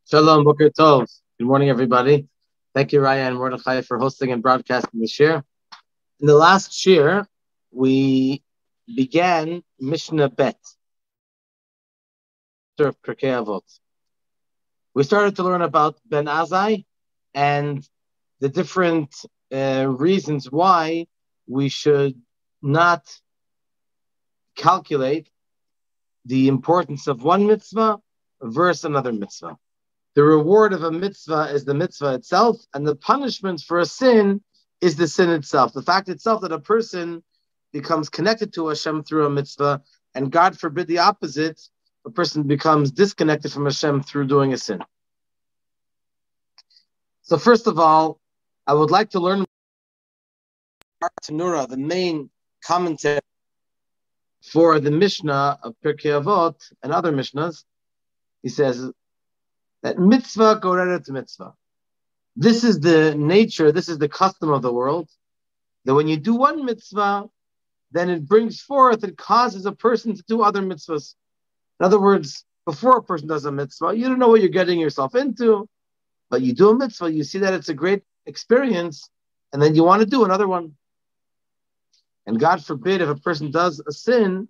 Shalom, Boker Tov. Good morning, everybody. Thank you, Raya and Mordechai, for hosting and broadcasting the shir. In the last shir, we began Mishna Bet of Pirkei Avot. We started to learn about Ben Azai and the different reasons why we should not calculate the importance of one mitzvah versus another mitzvah. The reward of a mitzvah is the mitzvah itself, and the punishment for a sin is the sin itself. The fact itself that a person becomes connected to Hashem through a mitzvah, and God forbid the opposite, a person becomes disconnected from Hashem through doing a sin. So first of all, I would like to learn Tanura, the main commentary for the Mishna of Pirkei Avot and other Mishnas. He says that mitzvah goreret to mitzvah. This is the nature, this is the custom of the world, that when you do one mitzvah, then it brings forth, it causes a person to do other mitzvahs. In other words, before a person does a mitzvah, you don't know what you're getting yourself into, but you do a mitzvah, you see that it's a great experience, and then you want to do another one. And God forbid if a person does a sin,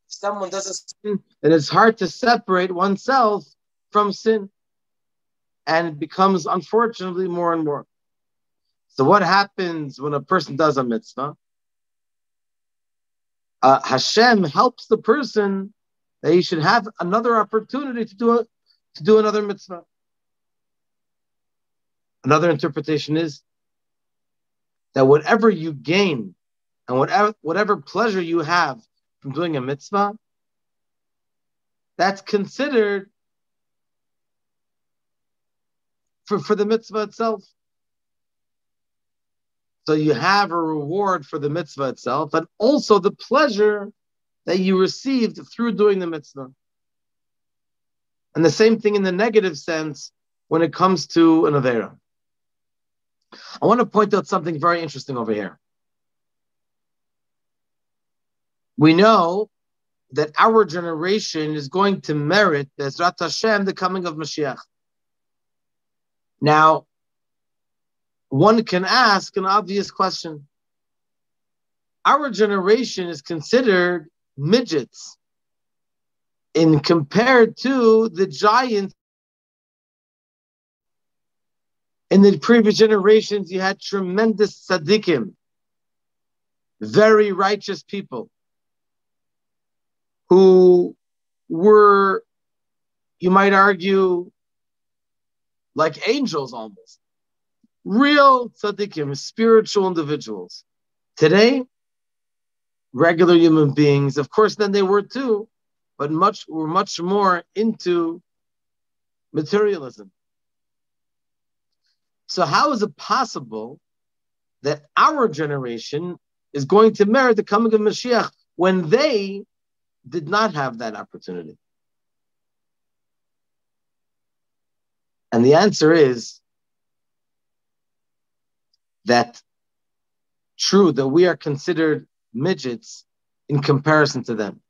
someone does a sin, then it's hard to separate oneself from sin. And it becomes, unfortunately, more and more. So what happens when a person does a mitzvah? Hashem helps the person that he should have another opportunity to do another mitzvah. Another interpretation is that whatever you gain and whatever pleasure you have from doing a mitzvah, that's considered for the mitzvah itself. So you have a reward for the mitzvah itself, and also the pleasure that you received through doing the mitzvah. And the same thing in the negative sense when it comes to an avera. I want to point out something very interesting over here. We know that our generation is going to merit, Be'ezrat Hashem, the coming of Mashiach. Now, one can ask an obvious question. Our generation is considered midgets in compared to the giants. In the previous generations, you had tremendous tzaddikim, very righteous people who were, you might argue, like angels almost. Real tzaddikim, spiritual individuals. Today, regular human beings, of course, then they were too, but were much more into materialism. So how is it possible that our generation is going to merit the coming of Mashiach when they did not have that opportunity? And the answer is that true, that we are considered midgets in comparison to them.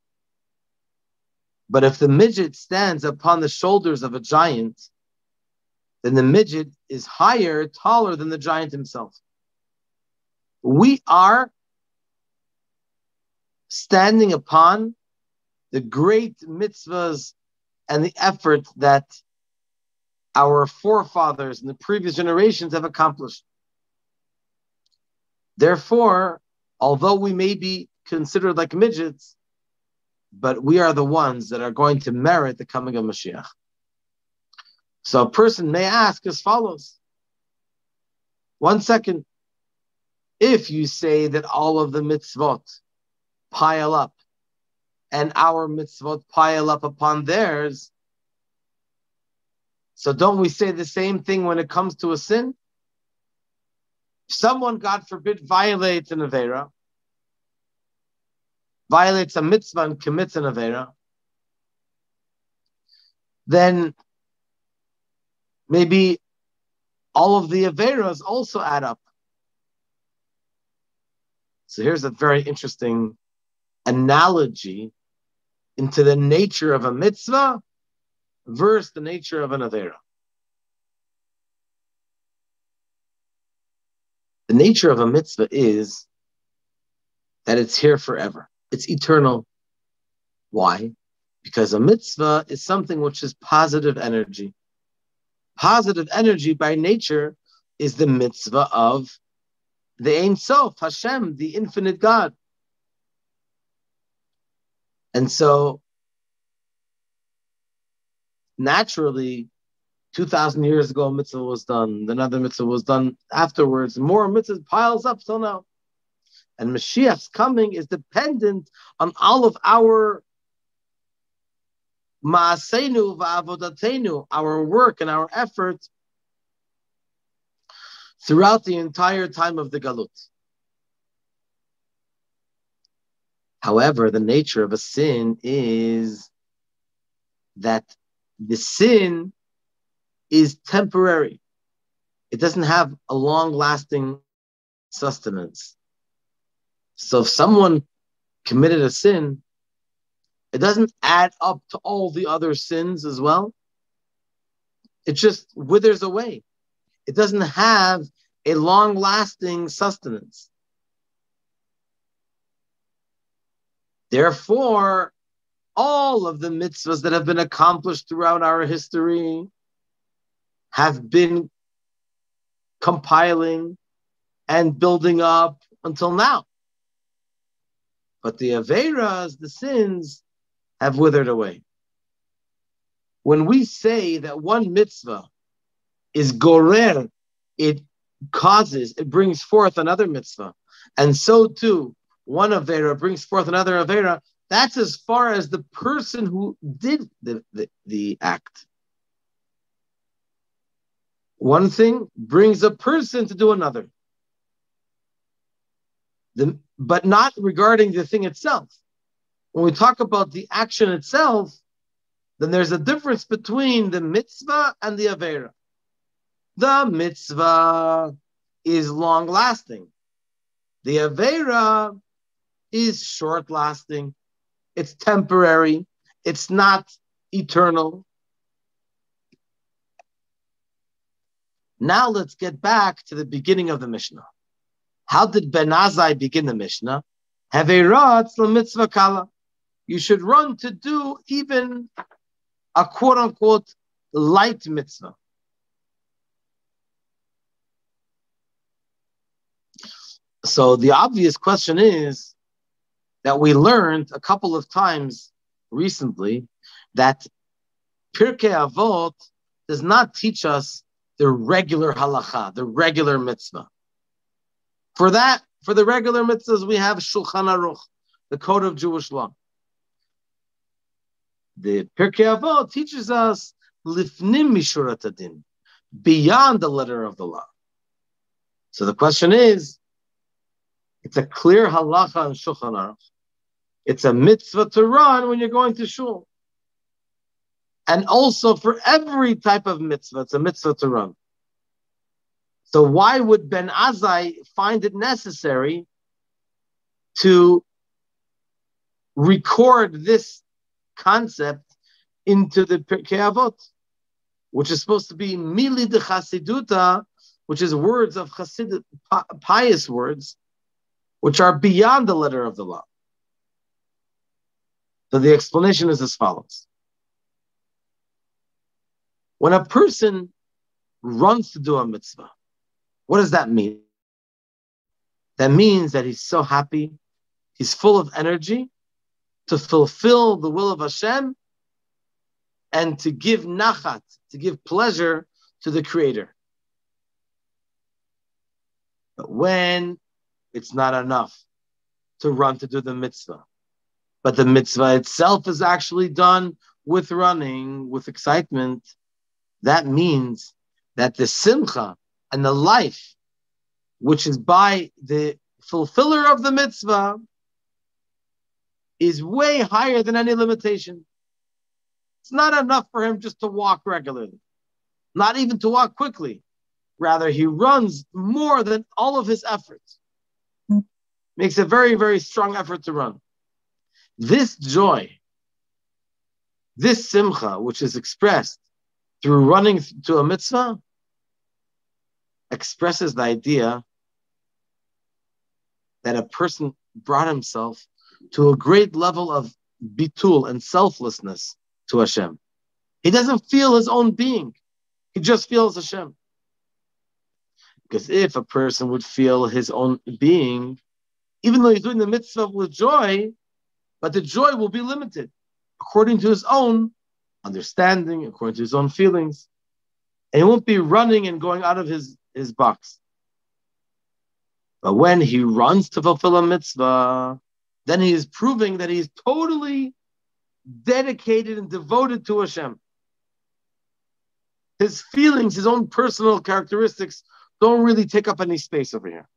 But if the midget stands upon the shoulders of a giant, then the midget is higher, taller than the giant himself. We are standing upon the great mitzvahs and the effort that our forefathers in the previous generations have accomplished. Therefore, although we may be considered like midgets, but we are the ones that are going to merit the coming of Mashiach. So a person may ask as follows. 1 second. If you say that all of the mitzvot pile up and our mitzvot pile up upon theirs, so don't we say the same thing when it comes to a sin? If someone, God forbid, violates an avera, violates a mitzvah and commits an avera, then maybe all of the Averas also add up. So here's a very interesting analogy into the nature of a mitzvah versus the nature of an Avera. The nature of a mitzvah is that it's here forever. It's eternal. Why? Because a mitzvah is something which is positive energy. Positive energy by nature is the mitzvah of the Ein Sof, Hashem, the infinite God. And so, naturally, 2,000 years ago, a mitzvah was done. Another mitzvah was done afterwards. More mitzvahs piles up till now. And Mashiach's coming is dependent on all of our ma'aseinu va'avodatenu, our work and our efforts throughout the entire time of the Galut. However, the nature of a sin is that the sin is temporary. It doesn't have a long-lasting sustenance. So if someone committed a sin, it doesn't add up to all the other sins as well. It just withers away. It doesn't have a long-lasting sustenance. Therefore, all of the mitzvahs that have been accomplished throughout our history have been compiling and building up until now. But the Averas, the sins, have withered away. When we say that one mitzvah is gorer, it brings forth another mitzvah, and so too, one Avera brings forth another Avera, that's as far as the person who did the act. One thing brings a person to do another. But not regarding the thing itself. When we talk about the action itself, then there's a difference between the mitzvah and the Avera. The mitzvah is long-lasting. The Avera is short-lasting. It's temporary. It's not eternal. Now let's get back to the beginning of the Mishnah. How did Ben Azai begin the Mishnah? Haveratz mitzvah kala. You should run to do even a quote-unquote light mitzvah. So the obvious question is that we learned a couple of times recently that Pirkei Avot does not teach us the regular halacha, the regular mitzvah. For the regular mitzvahs, we have Shulchan Aruch, the code of Jewish law. The Pirkei Avot teaches us lifnim mishurat hadin, beyond the letter of the law. So the question is, it's a clear halacha in Shulchan Aruch. It's a mitzvah to run when you're going to shul. And also for every type of mitzvah, it's a mitzvah to run. So why would Ben Azai find it necessary to record this concept into the Pirkei Avot, which is supposed to be mili de Chassiduta, which is words of Chassidut, pious words, which are beyond the letter of the law? So the explanation is as follows. When a person runs to do a mitzvah, what does that mean? That means that he's so happy, he's full of energy to fulfill the will of Hashem and to give nachat, to give pleasure to the Creator. But when it's not enough to run to do the mitzvah, but the mitzvah itself is actually done with running, with excitement, that means that the simcha and the life, which is by the fulfiller of the mitzvah, is way higher than any limitation. It's not enough for him just to walk regularly, not even to walk quickly. Rather, he runs more than all of his efforts. Makes a very, very strong effort to run. This joy, this simcha, which is expressed through running to a mitzvah, expresses the idea that a person brought himself to a great level of bitul and selflessness to Hashem. He doesn't feel his own being. He just feels Hashem. Because if a person would feel his own being, even though he's doing the mitzvah with joy, but the joy will be limited according to his own understanding, according to his own feelings. And he won't be running and going out of his box. But when he runs to fulfill a mitzvah, then he is proving that he is totally dedicated and devoted to Hashem. His feelings, his own personal characteristics don't really take up any space over here.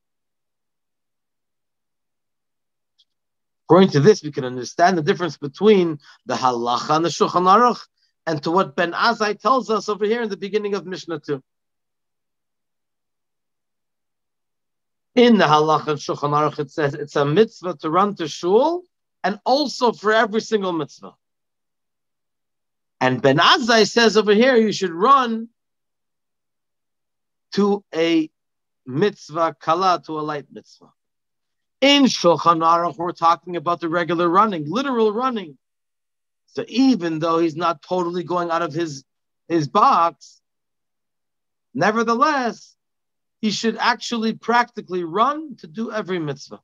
According to this, we can understand the difference between the halacha and the Shulchan Aruch, and to what Ben Azai tells us over here in the beginning of Mishna 2. In the halacha and Shulchan Aruch, it says it's a mitzvah to run to shul, and also for every single mitzvah. And Ben Azai says over here, you should run to a mitzvah kala, to a light mitzvah. In Shulchan Aruch, we're talking about the regular running, literal running. So even though he's not totally going out of his box, nevertheless, he should actually practically run to do every mitzvah.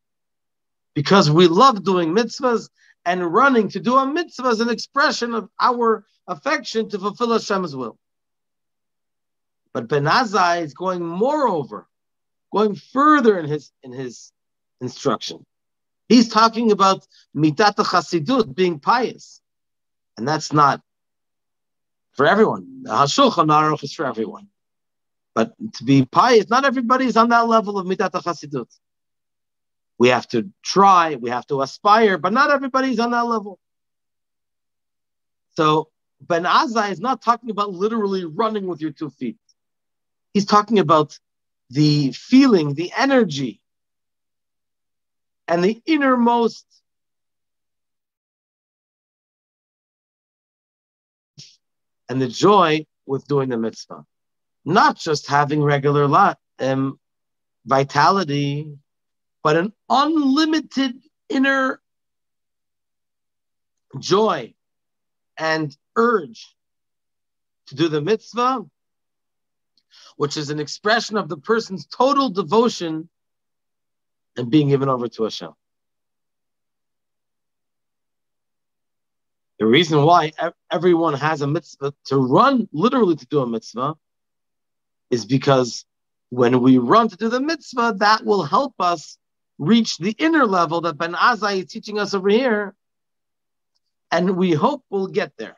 Because we love doing mitzvahs, and running to do a mitzvah is an expression of our affection to fulfill Hashem's will. But Ben Azai is going moreover, going further in his instruction. He's talking about mitat Chassidut, being pious. And that's not for everyone. The Shulchan Aruch is for everyone. But to be pious, not everybody is on that level of mitat Chassidut. We have to try, we have to aspire, but not everybody's on that level. So Ben Azai is not talking about literally running with your 2 feet. He's talking about the feeling, the energy, and the innermost and the joy with doing the mitzvah. Not just having regular vitality, but an unlimited inner joy and urge to do the mitzvah, which is an expression of the person's total devotion and being given over to Hashem. The reason why everyone has a mitzvah to run, literally to do a mitzvah, is because when we run to do the mitzvah, that will help us reach the inner level that Ben Azai is teaching us over here, and we hope we'll get there.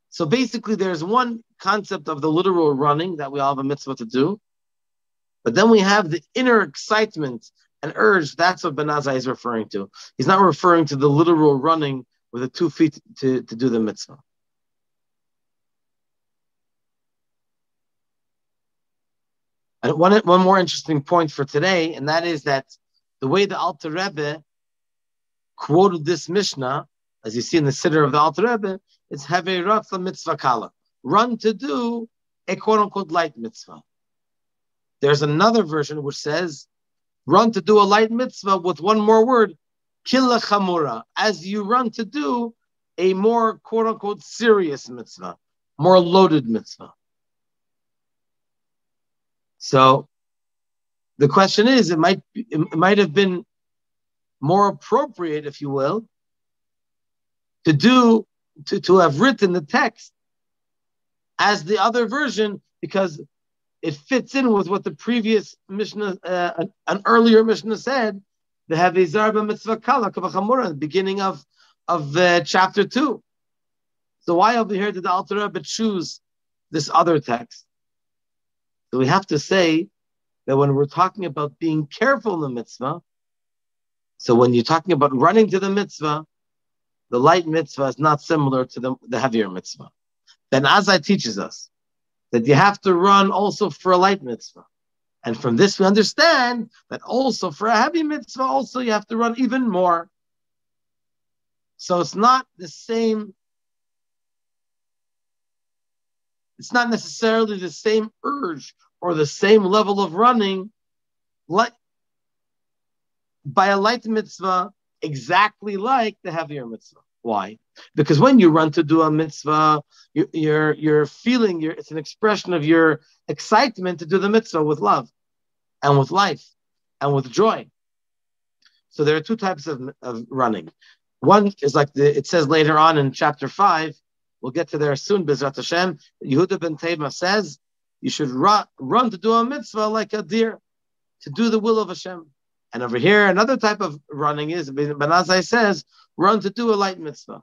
So basically, there's one concept of the literal running that we all have a mitzvah to do, but then we have the inner excitement and urge. That's what Ben Azai is referring to. He's not referring to the literal running with the 2 feet to do the mitzvah. And one more interesting point for today, and that is that the way the Alter Rebbe quoted this Mishnah, as you see in the Siddur of the Alter Rebbe, it's Havei Ratza Mitzvah Kala. Run to do a quote-unquote light mitzvah. There's another version which says, run to do a light mitzvah with one more word, Killa Chamura, as you run to do a more quote-unquote serious mitzvah, more loaded mitzvah. So the question is, it might have been more appropriate, if you will, to have written the text as the other version, because it fits in with what the previous Mishnah, an earlier Mishnah said, the Havei Zarba Mitzvah Kala Kavachamura, the beginning of chapter 2. So why over here did the Alter Rebbe choose this other text? So we have to say that when we're talking about being careful in the mitzvah, so when you're talking about running to the mitzvah, the light mitzvah is not similar to the heavier mitzvah. Then Azai teaches us that you have to run also for a light mitzvah. And from this we understand that also for a heavy mitzvah, also you have to run even more. So it's not the same, it's not necessarily the same urge or the same level of running like by a light mitzvah exactly like the heavier mitzvah. Why? Because when you run to do a mitzvah, you're feeling, it's an expression of your excitement to do the mitzvah with love and with life and with joy. So there are two types of running. One is like it says later on in chapter 5, we'll get to there soon, Bezrat Hashem, Yehuda ben Tema says, you should run to do a mitzvah like a deer, to do the will of Hashem. And over here, another type of running is, Ben Azai says, run to do a light mitzvah.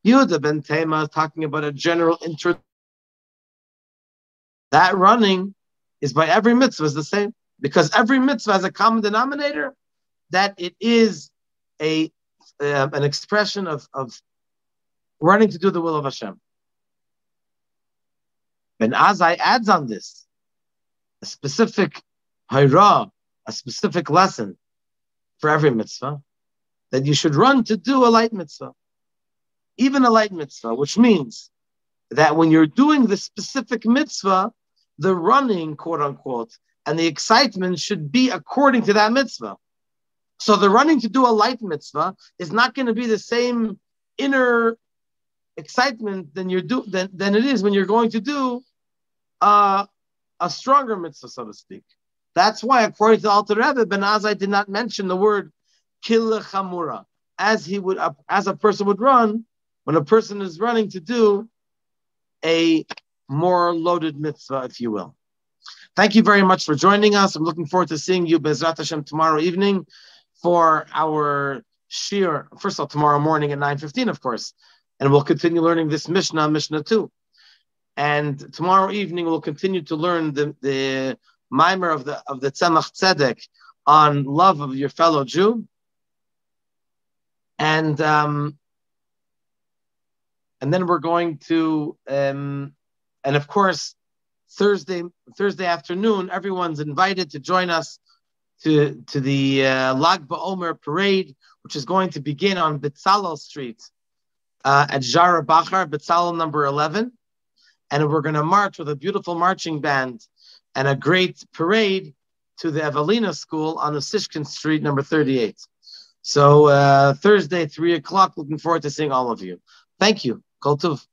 Yehuda ben Tema is talking about a general interest. That running is by every mitzvah is the same, because every mitzvah has a common denominator, that it is an expression of running to do the will of Hashem. Ben Azai adds on this a specific hayrah, a specific lesson for every mitzvah, that you should run to do a light mitzvah, even a light mitzvah, which means that when you're doing the specific mitzvah, the running, quote unquote, and the excitement should be according to that mitzvah. So the running to do a light mitzvah is not going to be the same inner excitement than it is when you're going to do a stronger mitzvah, so to speak. That's why, according to the Alter Rebbe, Ben Azai did not mention the word killa chamura, as a person would run when a person is running to do a more loaded mitzvah, if you will. Thank you very much for joining us. I'm looking forward to seeing you, Bezrat Hashem, tomorrow evening for our shir. First of all, tomorrow morning at 9:15, of course, and we'll continue learning this Mishnah 2. And tomorrow evening we'll continue to learn the mimer of the Tzemach Tzedek on love of your fellow Jew, and then we're going to and of course Thursday afternoon everyone's invited to join us to the Lag BaOmer parade, which is going to begin on Betzalel Street at Jara Bachar, Betzalel number 11, and we're going to march with a beautiful marching band and a great parade to the Evelina School on the Sishkin Street, number 38. So Thursday, 3 o'clock, looking forward to seeing all of you. Thank you. Kol Tov.